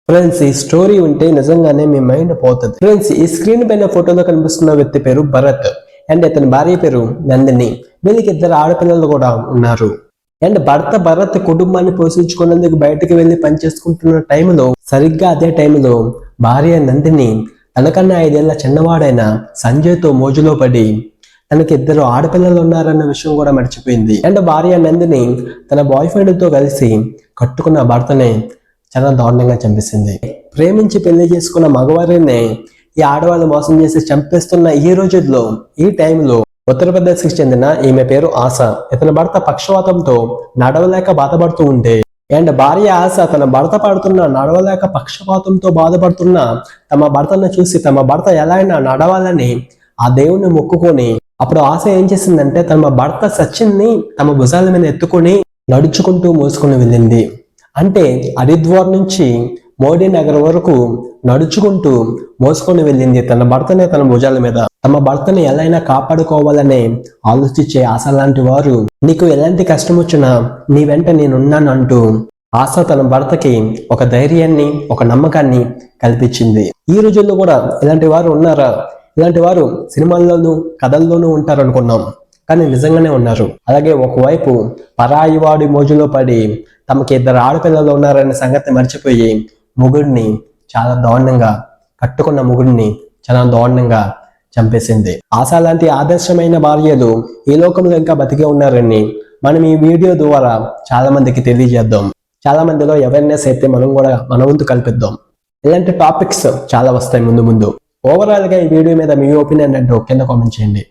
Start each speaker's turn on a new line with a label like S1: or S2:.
S1: Friends, ఈ story ఉంటే నిజంగానే మీ మైండ్ పోతుంది. ఫ్రెండ్స్, ఈ స్క్రీన్ పైన ఫోటోలో కనిపిస్తున్న వ్యక్తి పేరు భరత్ అండ్ అతని భార్య పేరు నందిని. వీళ్ళకి 2 ఆడపిల్లలు కూడా ఉన్నారు. అండ్ భరత్ కుటుంబాన్ని పోషించుకునేందుకు బయటకు వెళ్లి పనిచేసుకుంటున్న టైంలో సరిగ్గా అదే టైంలో భార్య నందిని తనకన్నా 5 ఏళ్ల చిన్నవాడైన సంజయ్తో మోజులో పడి తనకి 2 ఆడపిల్లలు ఉన్నారన్న విషయం కూడా మర్చిపోయింది. అండ్ భార్య నందిని తన బాయ్ ఫ్రెండ్ తో కలిసి కట్టుకున్న భర్తని చాలా దారుణంగా చంపేసింది. ప్రేమించి పెళ్లి చేసుకున్న మగవారిని ఈ ఆడవాళ్ళు మోసం చేసి చంపేస్తున్న ఈ రోజుల్లో, ఈ టైంలో ఉత్తరప్రదేశ్ కి చెందిన ఈమె పేరు ఆశ. ఇతని భర్త పక్షవాతంతో నడవలేక బాధపడుతూ ఉంటే అండ్ భార్య ఆశ తన భర్త పడుతున్న నడవలేక పక్షపాతంతో బాధపడుతున్న తమ భర్తను చూసి తమ భర్త ఎలా అయినా నడవాలని ఆ దేవుణ్ణి మొక్కుకొని అప్పుడు ఆశ ఏం చేసిందంటే తమ భర్త సచిన్ని తమ భుజాల మీద ఎత్తుకొని నడుచుకుంటూ మోసుకొని వెళ్ళింది. అంటే హరిద్వార్ నుంచి మోడీ నగర్ వరకు నడుచుకుంటూ మోసుకొని వెళ్ళింది తన భర్తనే తన భుజాల మీద. తమ భర్తని ఎలా అయినా కాపాడుకోవాలని ఆలోచించే ఆశ లాంటి వారు నీకు ఎలాంటి కష్టం వచ్చినా నీ వెంట నేనున్నాను అంటూ ఆశ తన భర్తకి ఒక ధైర్యాన్ని, ఒక నమ్మకాన్ని కల్పించింది. ఈ రోజుల్లో కూడా ఇలాంటి వారు ఉన్నారా? ఇలాంటి వారు సినిమాల్లోనూ కథల్లోనూ ఉంటారు అనుకున్నాం, కానీ నిజంగానే ఉన్నారు. అలాగే ఒకవైపు పరాయి వాడి మోజులో పడి తమకి 2 ఆడపిల్లలు ఉన్నారనే సంగతి మర్చిపోయి మొగుడిని చాలా దారుణంగా, కట్టుకున్న మొగుడిని చాలా దారుణంగా చంపేసింది. ఆశ లాంటి ఆదర్శమైన భార్యలు ఈ లోకంలో ఇంకా బతికే ఉన్నారని మనం ఈ వీడియో ద్వారా చాలా మందికి తెలియజేద్దాం. చాలా మందిలో అవేర్నెస్ అయితే మనం కూడా మన వంతు కల్పిద్దాం. ఇలాంటి టాపిక్స్ చాలా వస్తాయి ముందు ముందు. ఓవరాల్ గా ఈ వీడియో మీద మీ ఒపీనియన్ ఏంటో కింద కామెంట్ చేయండి.